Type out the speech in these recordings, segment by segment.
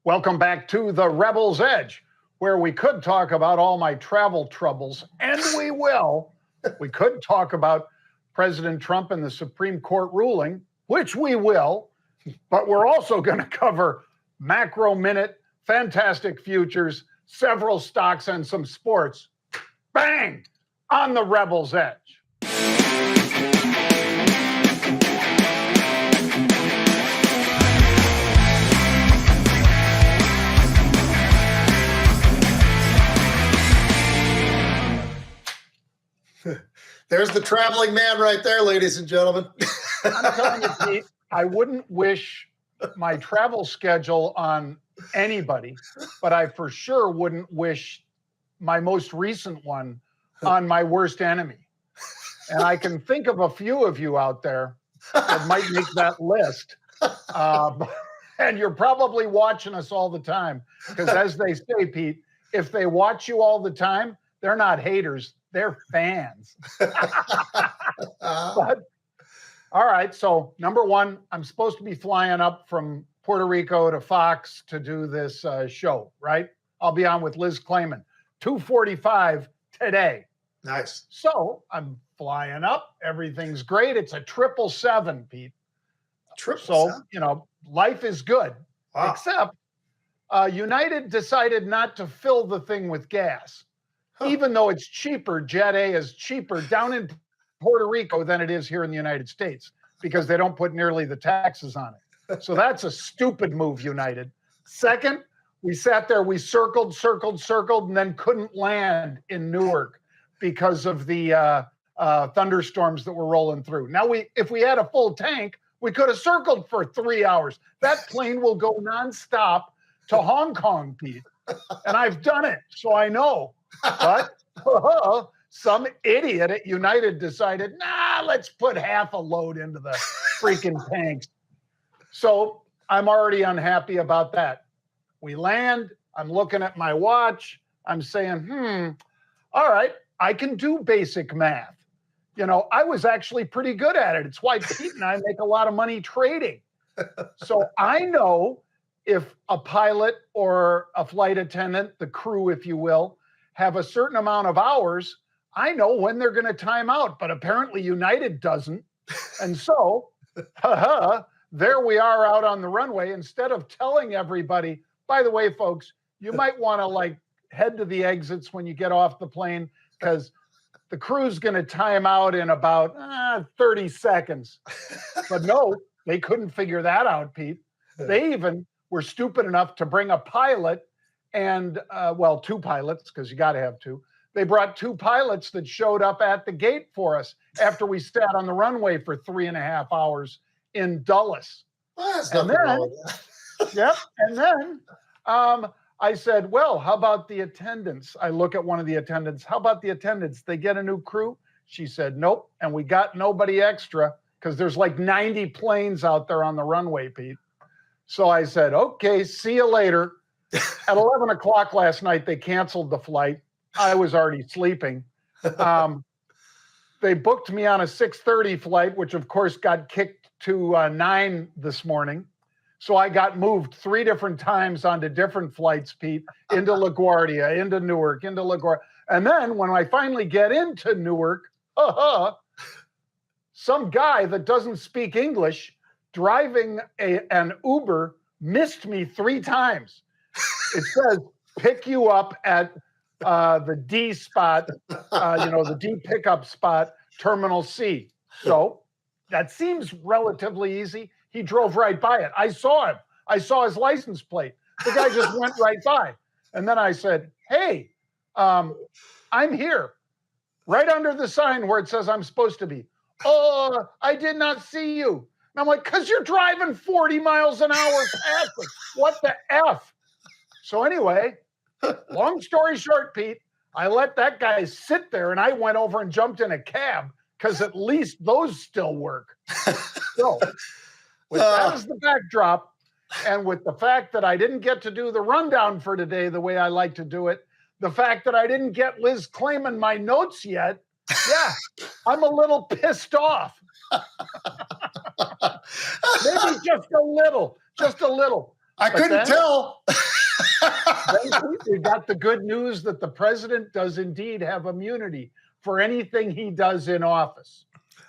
Welcome back to the Rebel's Edge, where we could talk about all my travel troubles, and we will. We could talk about President Trump and the Supreme Court ruling, which we will, but we're also going to cover macro minute, fantastic futures, several stocks, and some sports. Bang! On the Rebel's Edge. There's the traveling man right there, ladies and gentlemen. I'm telling you, Pete, I wouldn't wish my travel schedule on anybody, but I for sure wouldn't wish my most recent one on my worst enemy. And I can think of a few of you out there that might make that list. And you're probably watching us all the time because, as they say, Pete, if they watch you all the time, they're not haters. They're fans. But, all right. So number one, I'm supposed to be flying up from Puerto Rico to Fox to do this show, right? I'll be on with Liz Clayman, 2:45 today. Nice. So I'm flying up. Everything's great. It's a 777, Pete. So, you know, life is good. Wow. Except United decided not to fill the thing with gas. Even though it's cheaper, Jet A is cheaper down in Puerto Rico than it is here in the United States because they don't put nearly the taxes on it. So that's a stupid move, United. Second, we sat there, we circled, and then couldn't land in Newark because of the thunderstorms that were rolling through. Now, if we had a full tank, we could have circled for 3 hours. That plane will go nonstop to Hong Kong, Pete. And I've done it, so I know. But some idiot at United decided, let's put half a load into the freaking tanks. So I'm already unhappy about that. We land. I'm looking at my watch. I'm saying, all right, I can do basic math. You know, I was actually pretty good at it. It's why Pete and I make a lot of money trading. So I know if a pilot or a flight attendant, the crew, if you will, have a certain amount of hours, I know when they're going to time out, but apparently United doesn't. And so, there we are out on the runway. Instead of telling everybody, by the way, folks, you might want to head to the exits when you get off the plane because the crew's going to time out in about 30 seconds. But no, they couldn't figure that out, Pete. They even were stupid enough to bring a pilot and, two pilots, because you got to have two. They brought two pilots that showed up at the gate for us after we sat on the runway for 3.5 hours in Dulles. Well, and then I said, well, how about the attendants? I look at one of the attendants. How about the attendants? They get a new crew? She said, nope. And we got nobody extra because there's 90 planes out there on the runway, Pete. So I said, okay, see you later. At 11 o'clock last night, they canceled the flight. I was already sleeping. They booked me on a 6:30 flight, which of course got kicked to 9 this morning. So I got moved 3 different times onto different flights, Pete, into LaGuardia, into Newark, into LaGuardia. And then when I finally get into Newark, some guy that doesn't speak English driving an Uber missed me 3 times. It says, pick you up at the D spot, the D pickup spot, Terminal C. So that seems relatively easy. He drove right by it. I saw him. I saw his license plate. The guy just went right by. And then I said, hey, I'm here, right under the sign where it says I'm supposed to be. Oh, I did not see you. And I'm like, because you're driving 40 miles an hour past it. What the F? So anyway, long story short, Pete, I let that guy sit there and I went over and jumped in a cab because at least those still work. So with that as the backdrop and with the fact that I didn't get to do the rundown for today the way I like to do it, the fact that I didn't get Liz Clayman my notes yet, I'm a little pissed off. Maybe just a little. I couldn't tell. Then we got the good news that the president does indeed have immunity for anything he does in office.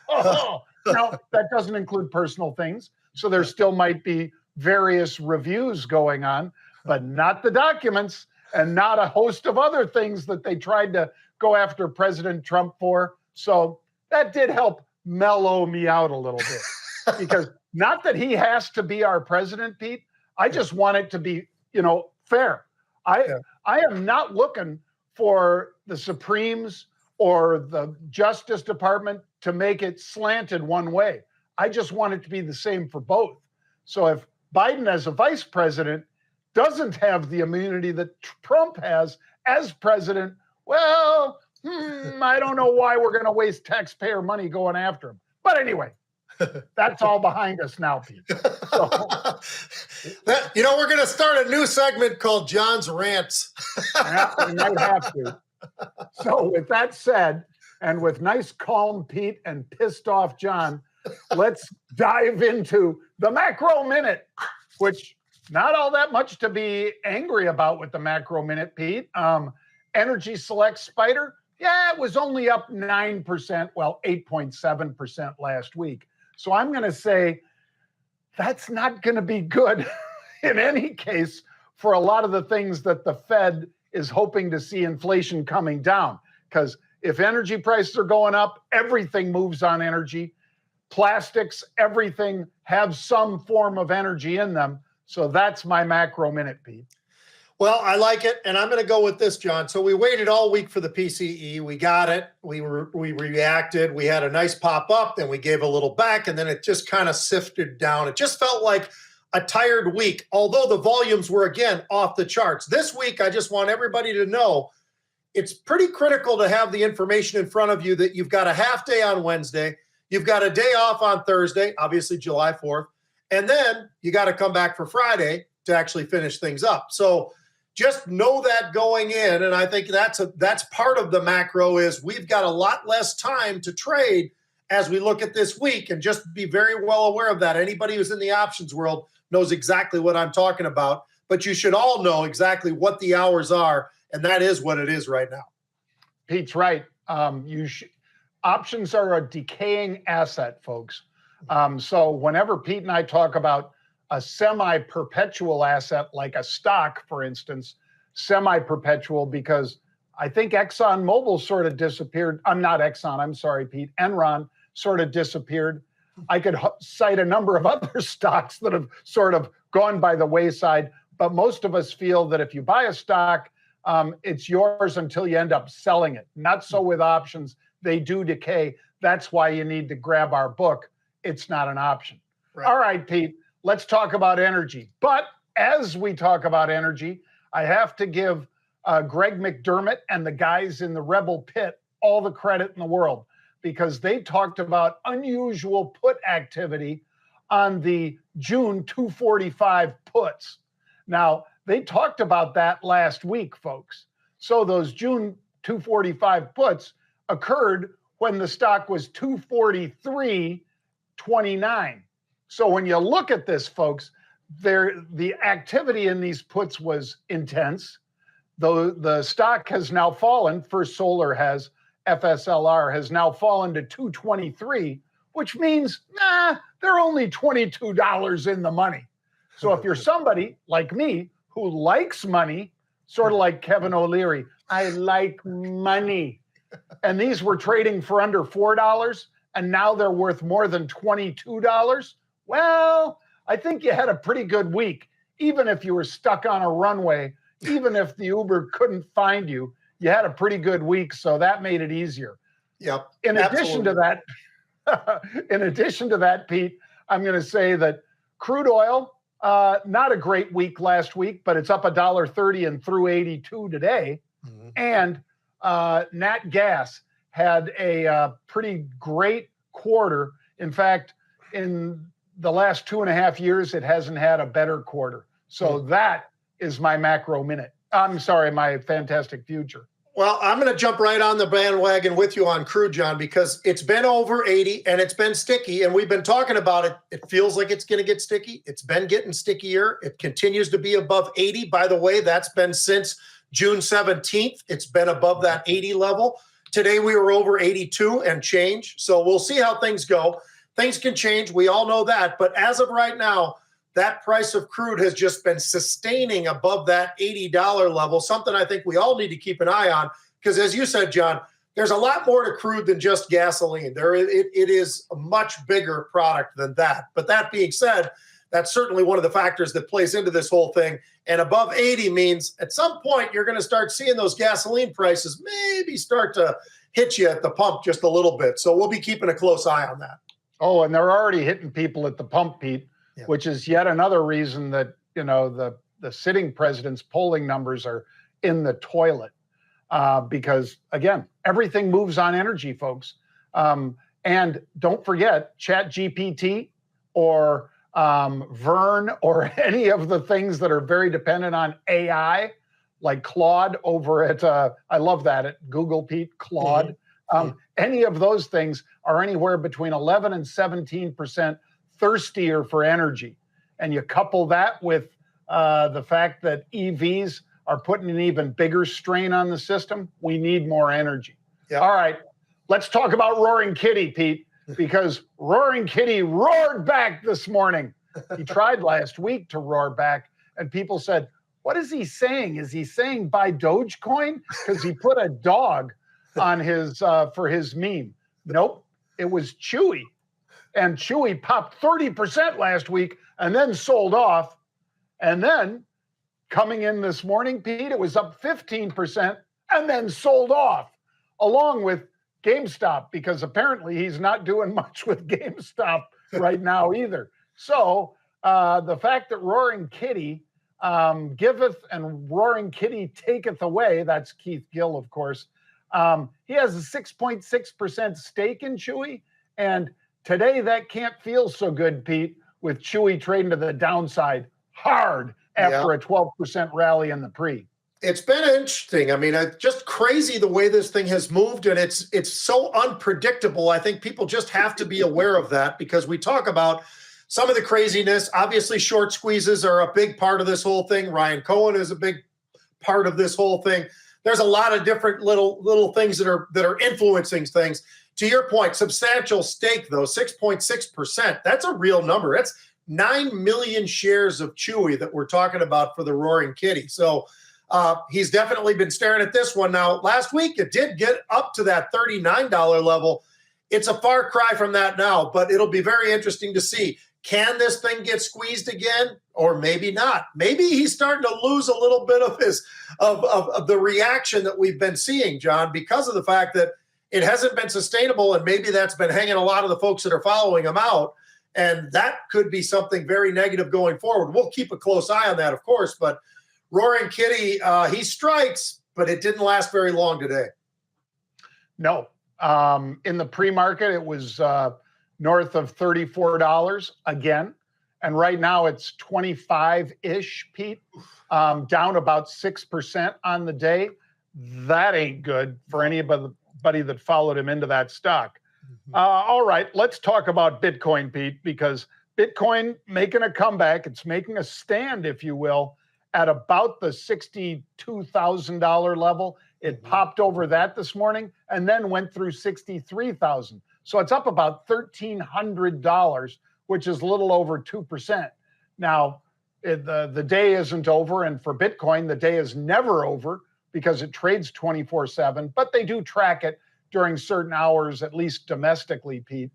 Now, that doesn't include personal things. So there still might be various reviews going on, but not the documents and not a host of other things that they tried to go after President Trump for. So that did help mellow me out a little bit, because not that he has to be our president, Pete. I just want it to be, fair. I am not looking for the Supremes or the Justice Department to make it slanted one way. I just want it to be the same for both. So if Biden as a vice president doesn't have the immunity that Trump has as president, well, I don't know why we're going to waste taxpayer money going after him. But anyway, that's all behind us now, Pete. So, we're going to start a new segment called John's Rants. We might have to. So with that said, and with nice calm Pete and pissed off John, let's dive into the macro minute, which not all that much to be angry about with the macro minute, Pete. Energy Select Spider, it was only up 9%, 8.7% last week. So I'm going to say that's not going to be good in any case for a lot of the things that the Fed is hoping to see inflation coming down. Because if energy prices are going up, everything moves on energy. Plastics, everything have some form of energy in them. So that's my macro minute, Pete. Well, I like it, and I'm going to go with this, John. So we waited all week for the PCE. We got it. We reacted. We had a nice pop up, then we gave a little back, and then it just kind of sifted down. It just felt like a tired week, although the volumes were, again, off the charts. This week, I just want everybody to know it's pretty critical to have the information in front of you that you've got a half day on Wednesday, you've got a day off on Thursday, obviously July 4th, and then you got to come back for Friday to actually finish things up. So just know that going in, and I think that's part of the macro is we've got a lot less time to trade as we look at this week, and just be very well aware of that. Anybody who's in the options world knows exactly what I'm talking about, but you should all know exactly what the hours are, and that is what it is right now. Pete's right. Options are a decaying asset, folks. So whenever Pete and I talk about a semi-perpetual asset like a stock, for instance, semi-perpetual, because I think ExxonMobil sort of disappeared. Not Exxon, I'm sorry, Pete. Enron sort of disappeared. I could cite a number of other stocks that have sort of gone by the wayside, but most of us feel that if you buy a stock, it's yours until you end up selling it. Not so with options. They do decay. That's why you need to grab our book. It's not an option. Right. All right, Pete. Let's talk about energy. But as we talk about energy, I have to give Greg McDermott and the guys in the Rebel Pit all the credit in the world, because they talked about unusual put activity on the June 245 puts. Now, they talked about that last week, folks. So those June 245 puts occurred when the stock was 243.29. So when you look at this, folks, the activity in these puts was intense. Though the stock has now fallen, First Solar has, FSLR has now fallen to 223, which means, they're only $22 in the money. So if you're somebody like me who likes money, sort of like Kevin O'Leary, I like money. And these were trading for under $4, and now they're worth more than $22. Well, I think you had a pretty good week, even if you were stuck on a runway, even if the Uber couldn't find you, you had a pretty good week. So that made it easier. Yep. In addition to that, Pete, I'm going to say that crude oil, not a great week last week, but it's up $1.30 and through 82 today. Mm-hmm. And nat gas had a pretty great quarter. In fact, in the last 2.5 years, it hasn't had a better quarter. So that is my macro minute. I'm sorry, my fantastic future. Well, I'm going to jump right on the bandwagon with you on crude, John, because it's been over 80 and it's been sticky, and we've been talking about it. It feels like it's going to get sticky. It's been getting stickier. It continues to be above 80. By the way, that's been since June 17th. It's been above that 80 level. Today we were over 82 and change. So we'll see how things go. Things can change. We all know that. But as of right now, that price of crude has just been sustaining above that $80 level, something I think we all need to keep an eye on, because as you said, John, there's a lot more to crude than just gasoline. It is a much bigger product than that. But that being said, that's certainly one of the factors that plays into this whole thing. And above 80 means at some point you're going to start seeing those gasoline prices maybe start to hit you at the pump just a little bit. So we'll be keeping a close eye on that. Oh, and they're already hitting people at the pump, Pete. Yeah. Which is yet another reason that, the sitting president's polling numbers are in the toilet, because, again, everything moves on energy, folks. And don't forget, ChatGPT or Vern or any of the things that are very dependent on AI, like Claude over at, I love that, at Google, Pete, Claude. Any of those things are anywhere between 11 and 17% thirstier for energy. And you couple that with the fact that EVs are putting an even bigger strain on the system, we need more energy. Yep. All right, let's talk about Roaring Kitty, Pete, because Roaring Kitty roared back this morning. He tried last week to roar back, and people said, what is he saying? Is he saying buy Dogecoin? Because he put a dog on his for his meme. Nope, it was Chewy. And Chewy popped 30% last week and then sold off. And then coming in this morning, Pete, it was up 15% and then sold off, along with GameStop, because apparently he's not doing much with GameStop right now either. So the fact that Roaring Kitty giveth and Roaring Kitty taketh away, that's Keith Gill, of course. He has a 6.6% stake in Chewy, and today, that can't feel so good, Pete, with Chewy trading to the downside hard after a 12% rally in the pre. It's been interesting. I mean, just crazy the way this thing has moved, and it's so unpredictable. I think people just have to be aware of that, because we talk about some of the craziness. Obviously, short squeezes are a big part of this whole thing. Ryan Cohen is a big part of this whole thing. There's a lot of different little things that are influencing things. To your point, substantial stake, though, 6.6%. That's a real number. That's 9 million shares of Chewy that we're talking about for the Roaring Kitty. So he's definitely been staring at this one. Now, last week, it did get up to that $39 level. It's a far cry from that now, but it'll be very interesting to see. Can this thing get squeezed again, or maybe not? Maybe he's starting to lose a little bit of his of the reaction that we've been seeing, John, because of the fact that it hasn't been sustainable, and maybe that's been hanging a lot of the folks that are following him out, and that could be something very negative going forward. We'll keep a close eye on that, of course, but Roaring Kitty, he strikes, but it didn't last very long today. No. In the pre-market, it was north of $34 again, and right now it's 25-ish, Pete, down about 6% on the day. That ain't good for anybody that followed him into that stock. All right, let's talk about Bitcoin, Pete, because Bitcoin making a comeback. It's making a stand, if you will, at about the $62,000 level. It popped over that this morning and then went through 63,000. So it's up about $1,300, which is a little over 2%. Now, the day isn't over, and for Bitcoin, the day is never over, because it trades 24/7, but they do track it during certain hours, at least domestically, Pete.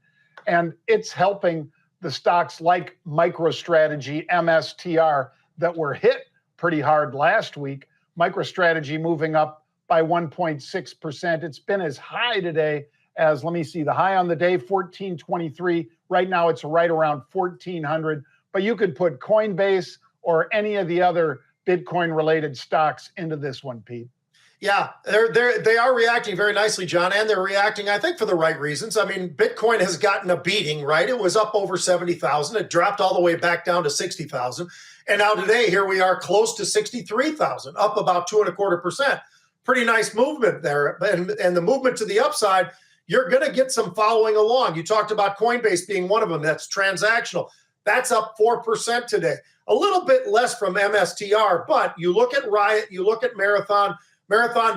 And it's helping the stocks like MicroStrategy, MSTR, that were hit pretty hard last week. MicroStrategy moving up by 1.6%. It's been as high today as, let me see, the high on the day, 1423. Right now, it's right around 1400. But you could put Coinbase or any of the other Bitcoin-related stocks into this one, Pete. Yeah, they are reacting very nicely, John, and they're reacting, I think, for the right reasons. I mean, Bitcoin has gotten a beating, right? It was up over 70,000. It dropped all the way back down to 60,000. And now today, here we are close to 63,000, up about 2.25%. pretty nice movement there. And the movement to the upside, you're going to get some following along. You talked about Coinbase being one of them. That's transactional. That's up 4% today. A little bit less from MSTR, but you look at Riot, you look at Marathon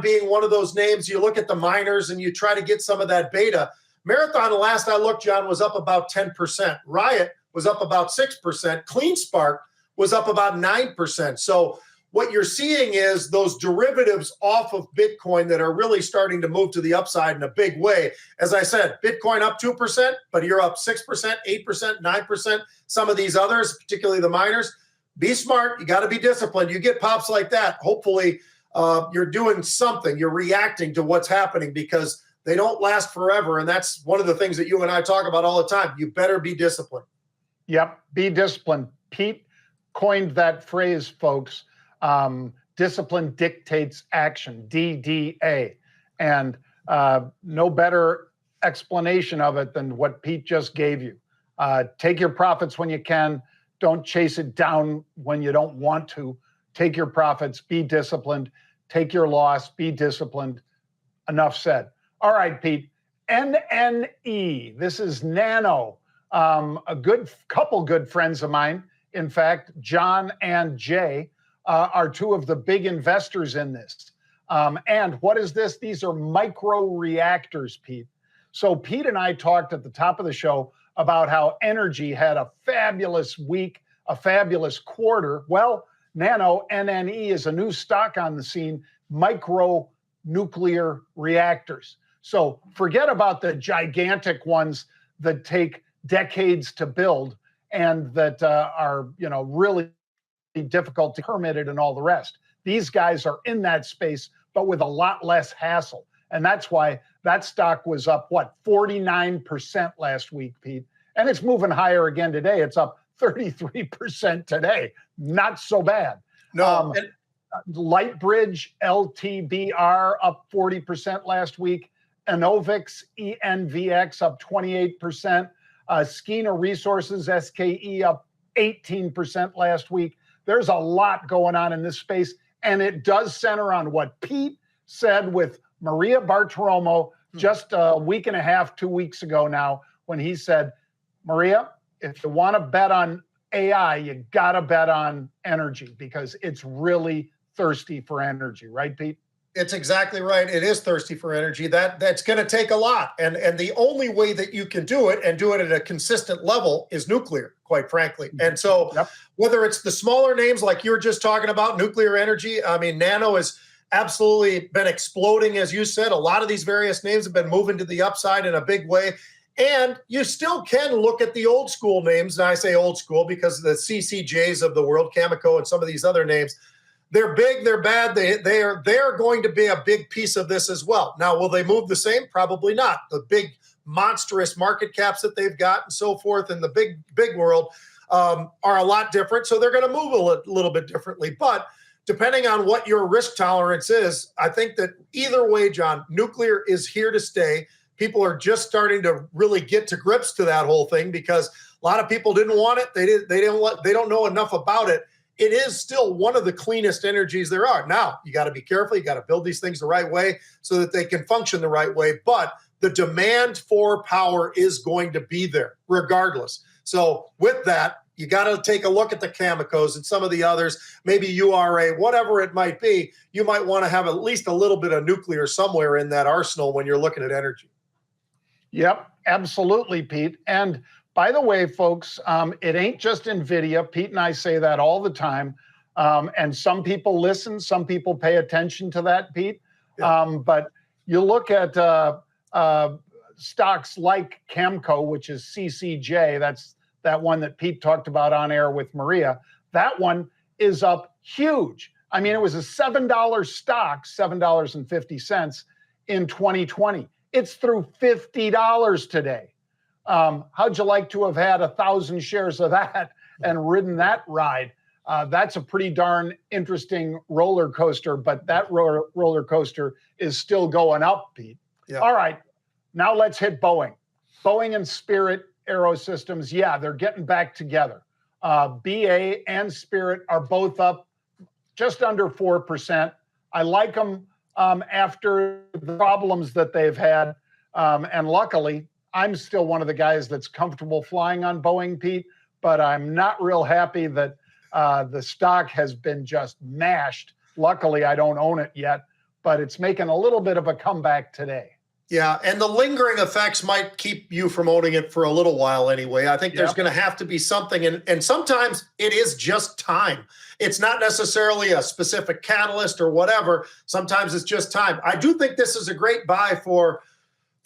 being one of those names, you look at the miners and you try to get some of that beta. Marathon, the last I looked, John, was up about 10%. Riot was up about 6%. CleanSpark was up about 9%. So what you're seeing is those derivatives off of Bitcoin that are really starting to move to the upside in a big way. As I said, Bitcoin up 2%, but you're up 6%, 8%, 9%. Some of these others, particularly the miners, be smart. You got to be disciplined. You get pops like that. Hopefully you're doing something. You're reacting to what's happening because they don't last forever. And that's one of the things that you and I talk about all the time. You better be disciplined. Yep, be disciplined. Pete coined that phrase, folks. Discipline dictates action, DDA. And no better explanation of it than what Pete just gave you. Take your profits when you can. Don't chase it down when you don't want to. Take your profits, be disciplined. Take your loss, be disciplined. Enough said. All right, Pete. NNE. This is Nano. A couple good friends of mine. In fact, John and Jay are two of the big investors in this. And what is this? These are micro reactors, Pete. So Pete and I talked at the top of the show about how energy had a fabulous week, a fabulous quarter. Well, Nano, NNE, is a new stock on the scene, micro nuclear reactors. So forget about the gigantic ones that take decades to build and that are, really difficult to permit it and all the rest. These guys are in that space, but with a lot less hassle. And that's why that stock was up, 49% last week, Pete. And it's moving higher again today. It's up 33% today. Not so bad. No. Lightbridge, LTBR, up 40% last week. Enovix, ENVX, up 28%. Skeena Resources, SKE, up 18% last week. There's a lot going on in this space, and it does center on what Pete said with Maria Bartiromo just a week and a half, 2 weeks ago now, when he said, Maria, if you want to bet on AI, you got to bet on energy because it's really thirsty for energy. Right, Pete? It's exactly right. It is thirsty for energy. That's going to take a lot. And the only way that you can do it and do it at a consistent level is nuclear, quite frankly. And so whether it's the smaller names like you're just talking about, nuclear energy, I mean, Nano has absolutely been exploding, as you said. A lot of these various names have been moving to the upside in a big way. And you still can look at the old school names. And I say old school because the CCJs of the world, Cameco and some of these other names, they're big, they're bad. They're going to be a big piece of this as well. Now, will they move the same? Probably not. The big monstrous market caps that they've got and so forth in the big world are a lot different. So they're going to move a little bit differently. But depending on what your risk tolerance is, I think that either way, John, nuclear is here to stay. People are just starting to really get to grips to that whole thing because a lot of people didn't want it. They don't know enough about it. It is still one of the cleanest energies there are. Now, you got to be careful. You got to build these things the right way so that they can function the right way. But the demand for power is going to be there regardless. So with that, you got to take a look at the Camecos and some of the others, maybe URA, whatever it might be. You might want to have at least a little bit of nuclear somewhere in that arsenal when you're looking at energy. Yep, absolutely, Pete. And by the way, folks, it ain't just NVIDIA. Pete and I say that all the time. And some people listen, some people pay attention to that, Pete. Yeah. But you look at stocks like Camco, which is CCJ, that's that one that Pete talked about on air with Maria. That one is up huge. I mean, it was a $7 stock, $7.50 in 2020. It's through $50 today. How'd you like to have had 1,000 shares of that and ridden that ride? That's a pretty darn interesting roller coaster, but that roller coaster is still going up, Pete. Yeah. All right, now let's hit Boeing. Boeing and Spirit AeroSystems, yeah, they're getting back together. BA and Spirit are both up just under 4%. I like them after the problems that they've had. And luckily, I'm still one of the guys that's comfortable flying on Boeing, Pete, but I'm not real happy that the stock has been just mashed. Luckily, I don't own it yet, but it's making a little bit of a comeback today. Yeah, and the lingering effects might keep you from owning it for a little while anyway. I think there's going to have to be something, and sometimes it is just time. It's not necessarily a specific catalyst or whatever. Sometimes it's just time. I do think this is a great buy for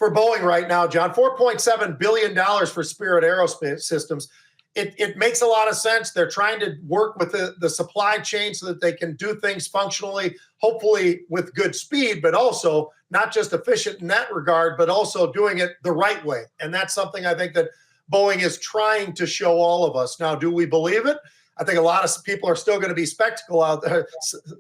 Boeing right now, John. $4.7 billion for Spirit AeroSystems. It makes a lot of sense. They're trying to work with the supply chain so that they can do things functionally, hopefully with good speed, but also not just efficient in that regard, but also doing it the right way. And that's something I think that Boeing is trying to show all of us. Now, do we believe it? I think a lot of people are still going to be skeptical out there.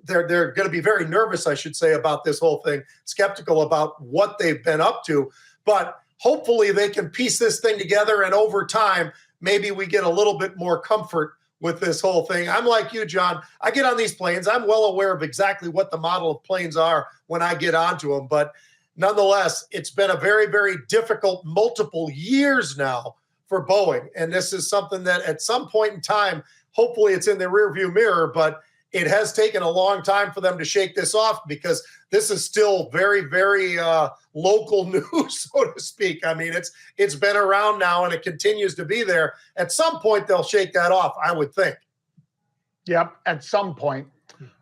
They're going to be very nervous, I should say, about this whole thing, skeptical about what they've been up to. But hopefully they can piece this thing together, and over time, maybe we get a little bit more comfort with this whole thing. I'm like you, John. I get on these planes. I'm well aware of exactly what the model of planes are when I get onto them. But nonetheless, it's been a very, very difficult multiple years now for Boeing. And this is something that at some point in time, hopefully it's in the rearview mirror, but it has taken a long time for them to shake this off because this is still very, very local news, so to speak. I mean, it's been around now and it continues to be there. At some point, they'll shake that off, I would think. Yep, at some point.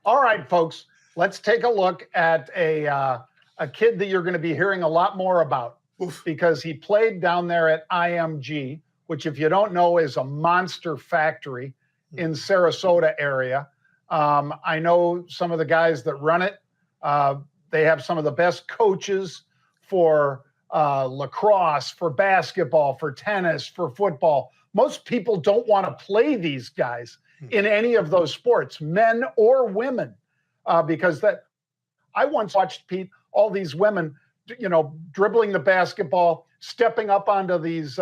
All right, folks, let's take a look at a kid that you're going to be hearing a lot more about. Oof. Because he played down there at IMG, which, if you don't know, is a monster factory in Sarasota area. I know some of the guys that run it. They have some of the best coaches for lacrosse, for basketball, for tennis, for football. Most people don't want to play these guys in any of those sports, men or women, because I once watched, Pete, all these women, dribbling the basketball, stepping up onto these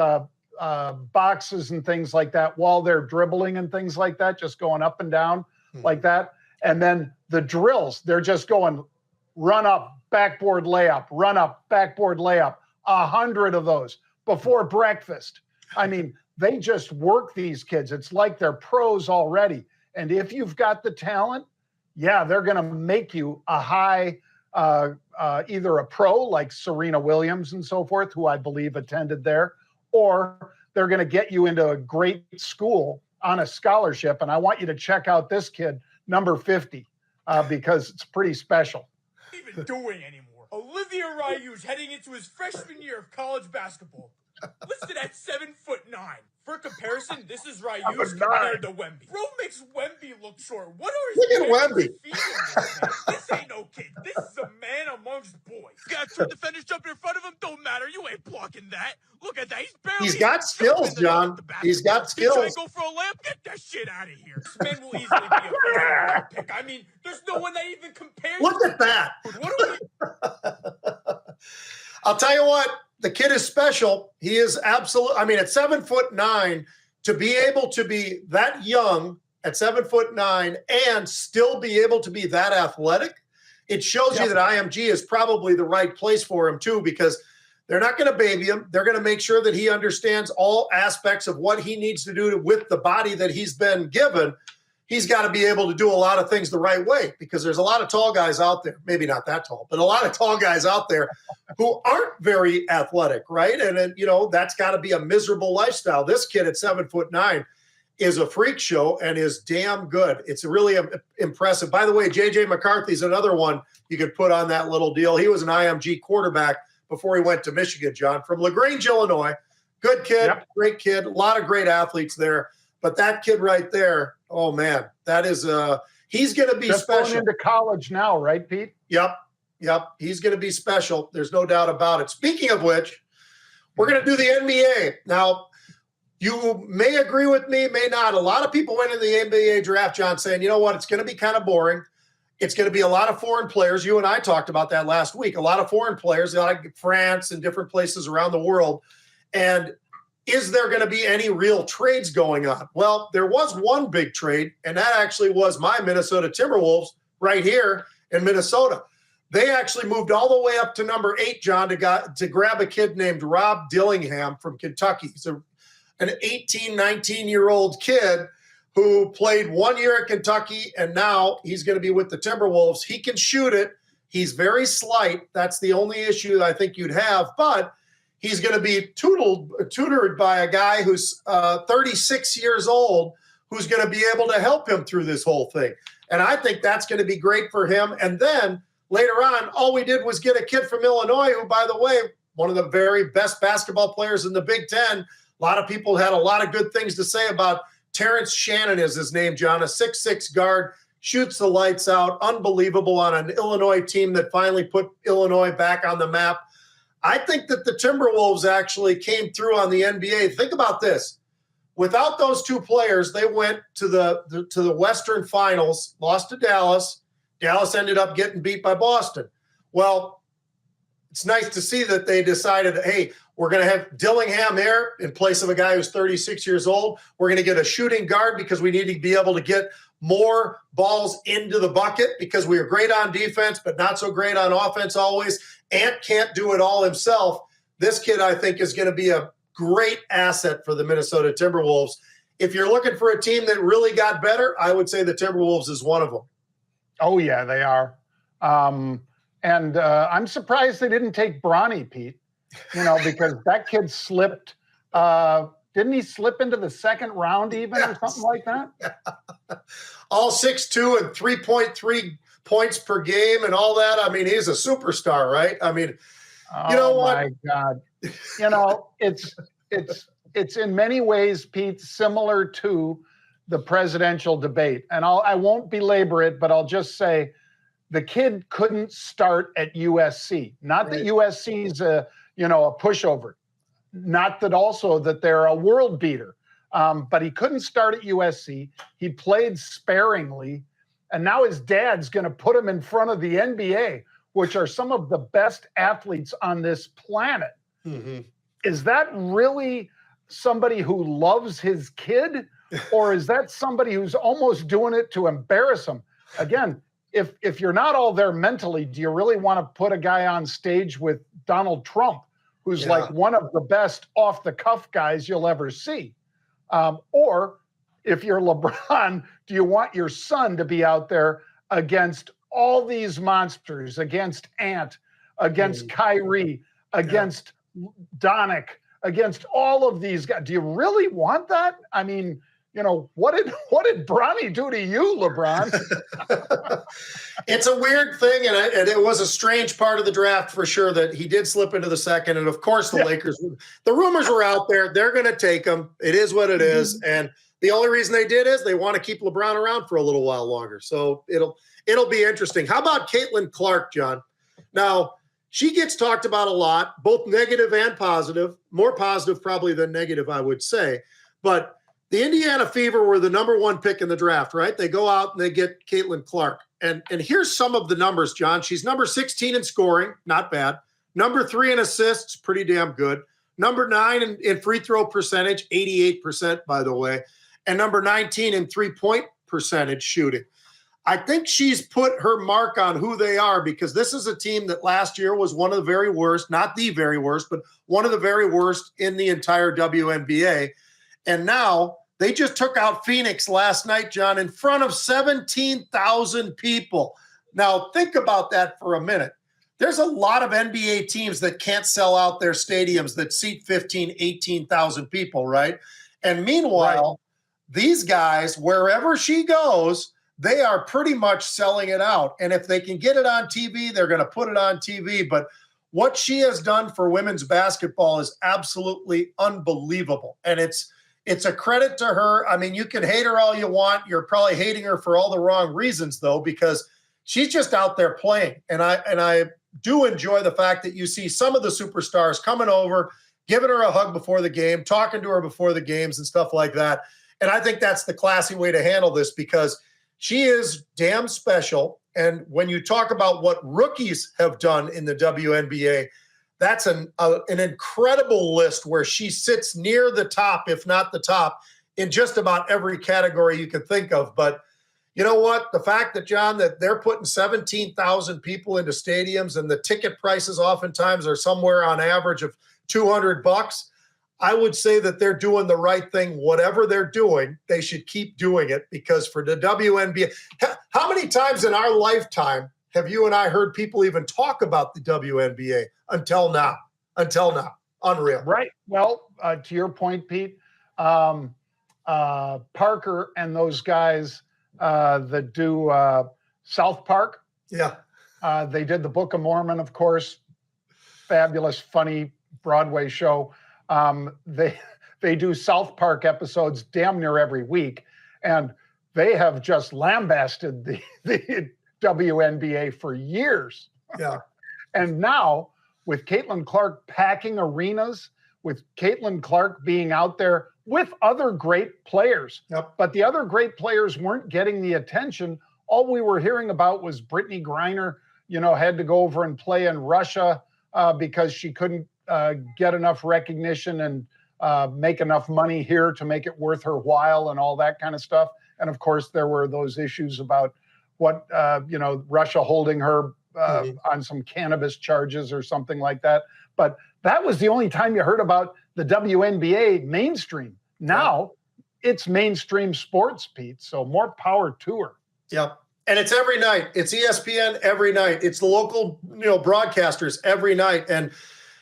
boxes and things like that while they're dribbling and things like that, just going up and down like that. And then the drills, they're just going run up, backboard layup, run up, backboard layup, 100 of those before breakfast. I mean, they just work these kids. It's like they're pros already. And if you've got the talent, yeah, they're going to make you a high, either a pro like Serena Williams and so forth, who I believe attended there, or they're going to get you into a great school on a scholarship. And I want you to check out this kid, number 50, because it's pretty special. Even doing anymore. Olivia Ray, who's heading into his freshman year of college basketball, listed at 7'9". For comparison, this is Ryu's compared to Wemby. Bro makes Wemby look short. What are his Wemby feeding this man? This ain't no kid. This is a man amongst boys. Got two defenders jumping in front of him. Don't matter. You ain't blocking that. Look at that. He's got skills, John. He's got skills. Try to go for a layup? Get that shit out of here. This man will easily be a first pick. I mean, there's no one that even compares. Look at that. What are we? I'll tell you what. The kid is special. He is absolutely, at 7'9", to be able to be that young at 7'9" and still be able to be that athletic, it shows you that IMG is probably the right place for him too, because they're not going to baby him. They're going to make sure that he understands all aspects of what he needs to do with the body that he's been given. He's got to be able to do a lot of things the right way, because there's a lot of tall guys out there, maybe not that tall, but a lot of tall guys out there who aren't very athletic, right? And then, that's got to be a miserable lifestyle. This kid at 7'9" is a freak show and is damn good. It's really impressive. By the way, J.J. McCarthy's another one you could put on that little deal. He was an IMG quarterback before he went to Michigan, John, from LaGrange, Illinois. Good kid, Great kid, a lot of great athletes there. But that kid right there, oh man, that is he's going to be just special. Going into college now, right, Pete? Yep. He's going to be special. There's no doubt about it. Speaking of which, we're going to do the NBA. Now, you may agree with me, may not. A lot of people went in the NBA draft, John, saying, you know what, it's going to be kind of boring. It's going to be a lot of foreign players. You and I talked about that last week. A lot of foreign players, like France and different places around the world. And is there going to be any real trades going on? Well, there was one big trade, and that actually was my Minnesota Timberwolves right here in Minnesota. They actually moved all the way up to number 8, John, to grab a kid named Rob Dillingham from Kentucky. He's an 18, 19-year-old kid who played 1 year at Kentucky, and now he's going to be with the Timberwolves. He can shoot it. He's very slight. That's the only issue I think you'd have. But he's going to be tutored by a guy who's 36 years old, who's going to be able to help him through this whole thing. And I think that's going to be great for him. And then later on, all we did was get a kid from Illinois who, by the way, one of the very best basketball players in the Big Ten. A lot of people had a lot of good things to say about Terrence Shannon is his name, John, a 6'6" guard, shoots the lights out, unbelievable on an Illinois team that finally put Illinois back on the map. I think that the Timberwolves actually came through on the NBA. Think about this. Without those two players, they went to the Western Finals, lost to Dallas. Dallas ended up getting beat by Boston. Well, it's nice to see that they decided, hey, we're going to have Dillingham here in place of a guy who's 36 years old. We're going to get a shooting guard because we need to be able to get more balls into the bucket because we are great on defense, but not so great on offense always. Ant can't do it all himself. This kid, I think, is going to be a great asset for the Minnesota Timberwolves. If you're looking for a team that really got better, I would say the Timberwolves is one of them. Oh, yeah, they are. And I'm surprised they didn't take Bronny, Pete, because that kid slipped. Didn't he slip into the second round even or something like that? All 6'2" and 3.3 points per game and all that. I mean, he's a superstar, right? I mean, you know what? Oh, my God. It's in many ways, Pete, similar to the presidential debate. And I won't belabor it, but I'll just say the kid couldn't start at USC. Not that USC is a pushover. Not that also that they're a world beater. But he couldn't start at USC. He played sparingly. And now his dad's going to put him in front of the NBA, which are some of the best athletes on this planet. Mm-hmm. Is that really somebody who loves his kid? Or is that somebody who's almost doing it to embarrass him? Again, if you're not all there mentally, do you really want to put a guy on stage with Donald Trump, who's like one of the best off-the-cuff guys you'll ever see? Or if you're LeBron, do you want your son to be out there against all these monsters, against Ant, against Kyrie, against Doncic, against all of these guys? Do you really want that? I mean, what did Bronny do to you, LeBron? It's a weird thing, and it was a strange part of the draft for sure that he did slip into the second. And of course, the Lakers, the rumors were out there. They're going to take him. It is what it is. And the only reason they did is they want to keep LeBron around for a little while longer. So it'll be interesting. How about Caitlin Clark, John? Now, she gets talked about a lot, both negative and positive. More positive probably than negative, I would say. But the Indiana Fever were the number 1 pick in the draft, right? They go out and they get Caitlin Clark. And here's some of the numbers, John. She's number 16 in scoring, not bad. Number 3 in assists, pretty damn good. Number 9 in free throw percentage, 88%, by the way. And number 19 in three-point percentage shooting. I think she's put her mark on who they are because this is a team that last year was one of the very worst, not the very worst, but one of the very worst in the entire WNBA. And now they just took out Phoenix last night, John, in front of 17,000 people. Now, think about that for a minute. There's a lot of NBA teams that can't sell out their stadiums that seat 15, 18,000 people, right? And meanwhile, these guys, wherever she goes, they are pretty much selling it out. And if they can get it on TV, they're going to put it on TV. But what she has done for women's basketball is absolutely unbelievable. And it's a credit to her. I mean, you can hate her all you want. You're probably hating her for all the wrong reasons, though, because she's just out there playing. And I do enjoy the fact that you see some of the superstars coming over, giving her a hug before the game, talking to her before the games and stuff like that. And I think that's the classy way to handle this because she is damn special. And when you talk about what rookies have done in the WNBA, that's an incredible list where she sits near the top, if not the top, in just about every category you can think of. But, you know what? The fact that, John, that they're putting 17,000 people into stadiums and the ticket prices oftentimes are somewhere on average of $200, I would say that they're doing the right thing. Whatever they're doing, they should keep doing it, because for the WNBA, how many times in our lifetime have you and I heard people even talk about the WNBA until now? Until now. Unreal. Right. Well, to your point, Pete, Parker and those guys that do South Park. Yeah. They did the Book of Mormon, of course. Fabulous, funny Broadway show. They do South Park episodes damn near every week, and they have just lambasted the WNBA for years. Yeah. And now, with Caitlin Clark packing arenas, with Caitlin Clark being out there with other great players. Yep. But the other great players weren't getting the attention. All we were hearing about was Brittany Griner, had to go over and play in Russia because she couldn't get enough recognition and make enough money here to make it worth her while and all that kind of stuff. And of course, there were those issues about what, Russia holding her on some cannabis charges or something like that. But that was the only time you heard about the WNBA mainstream. Now it's mainstream sports, Pete. So more power to her. Yep. And it's every night. It's ESPN every night. It's the local, broadcasters every night. And,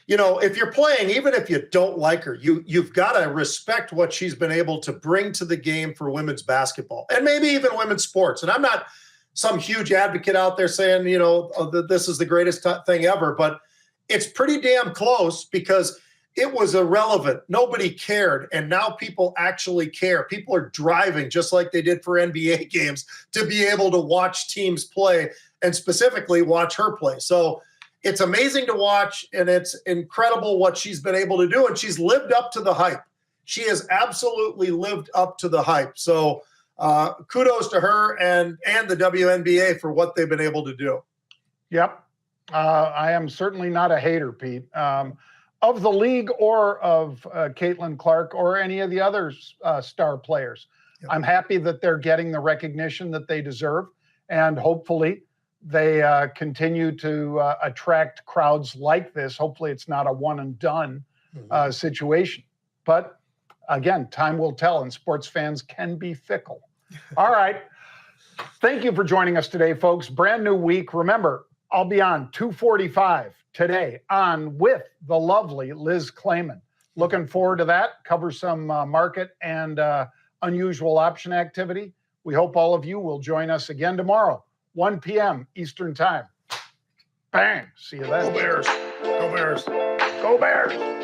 if you're playing, even if you don't like her, you've got to respect what she's been able to bring to the game for women's basketball and maybe even women's sports. And I'm not some huge advocate out there saying, that this is the greatest thing ever, but it's pretty damn close, because it was irrelevant. Nobody cared. And now people actually care. People are driving just like they did for NBA games to be able to watch teams play, and specifically watch her play. So it's amazing to watch, and it's incredible what she's been able to do. And she's lived up to the hype. She has absolutely lived up to the hype. So kudos to her and the WNBA for what they've been able to do. Yep. I am certainly not a hater, Pete, of the league or of Caitlin Clark or any of the other star players. Yep. I'm happy that they're getting the recognition that they deserve, and hopefully they continue to attract crowds like this. Hopefully it's not a one and done situation. But again, time will tell, and sports fans can be fickle. All right. Thank you for joining us today, folks. Brand new week. Remember, I'll be on 2:45 today on with the lovely Liz Clayman. Looking forward to that. Cover some market and unusual option activity. We hope all of you will join us again tomorrow, 1 p.m. Eastern Time. Bang. See you then. Go Bears. Go Bears. Go Bears.